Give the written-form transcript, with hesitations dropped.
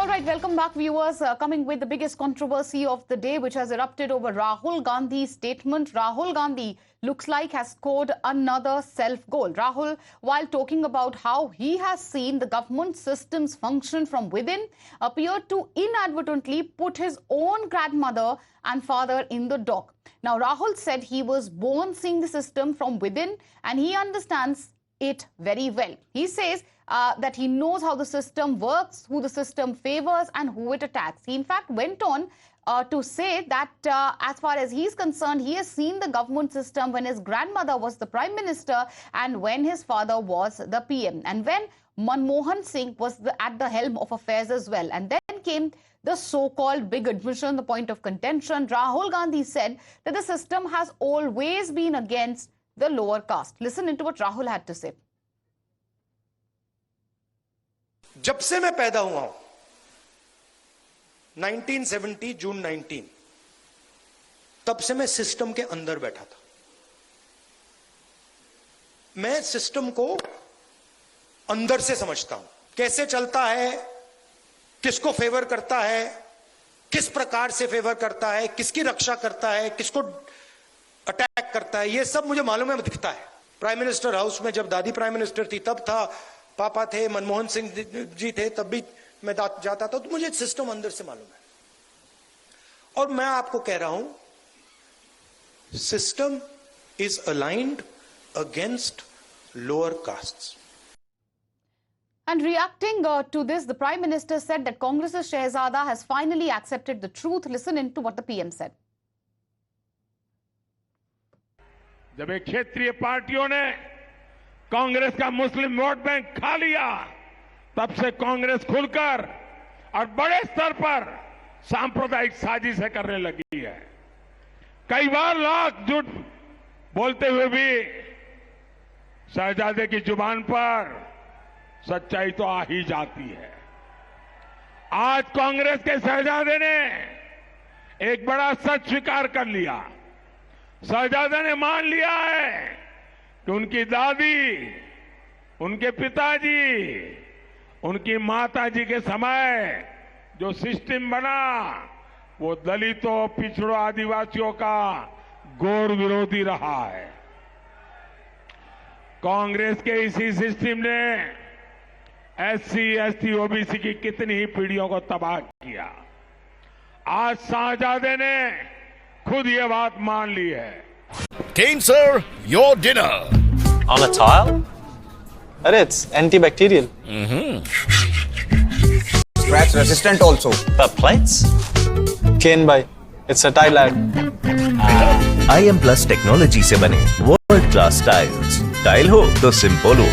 All right, welcome back, viewers. Coming with the biggest controversy of the day, which has erupted over Rahul Gandhi's statement. Rahul Gandhi looks like has scored another self-goal. Rahul, while talking about how he has seen the government systems function from within, appeared to inadvertently put his own grandmother and father in the dock. Now, Rahul said he was born seeing the system from within and he understands it very well. He says that he knows how the system works, who the system favors and who it attacks. He in fact went on to say that as far as he's concerned, he has seen the government system when his grandmother was the Prime Minister and when his father was the PM and when Manmohan Singh was at the helm of affairs as well. And then came the so-called big admission, the point of contention. Rahul Gandhi said that the system has always been against the lower caste. Listen into what Rahul had to say. जब से मैं पैदा हुआ हूं 1970 जून 19 तब से मैं system के अंदर बैठा था। मैं सिस्टम को अंदर से समझता हूं, कैसे चलता है, किसको फेवर करता है, किस प्रकार से फेवर करता है, किसकी रक्षा करता है, किसको अटैक करता है, ये सब मुझे मालूम है, दिखता है। प्राइम मिनिस्टर हाउस में जब दादी प्राइम मिनिस्टर थी तब था, पापा थे, मनमोहन सिंह जी थे, तब भी मैं जाता था, तो मुझे सिस्टम अंदर से मालूम है। और मैं आपको कह रहा हूं, system is aligned against lower castes. And reacting to this, the Prime Minister said that Congress's Shehzada has finally accepted the truth. Listen into what the PM said. जब एक क्षेत्रीय पार्टियों ने कांग्रेस का मुस्लिम वोट बैंक खा लिया, तब से कांग्रेस खुलकर और बड़े स्तर पर सांप्रदायिक साजिशें करने लगी है। कई बार लोग झूठ बोलते हुए भी शहजादे की जुबान पर सच्चाई तो आ ही जाती है। आज कांग्रेस के शहजादे ने एक बड़ा सच स्वीकार कर लिया। शहजादे ने मान लिया है कि उनकी दादी, उनके पिताजी, उनकी माताजी के समय जो सिस्टम बना वो दलितों, पिछड़ों, आदिवासियों का घोर विरोधी रहा है। कांग्रेस के इसी सिस्टम ने एससी, एसटी, ओबीसी की कितनी ही पीढ़ियों को तबाह किया। आज शहजादे ने खुद ये बात मान ली है। Kane sir, your dinner. On a tile? It's antibacterial. Scratch resistant also. But plates? Kane bhai, it's a tile ad. IM Plus technology से बने world class tiles. Tile हो तो simple हो.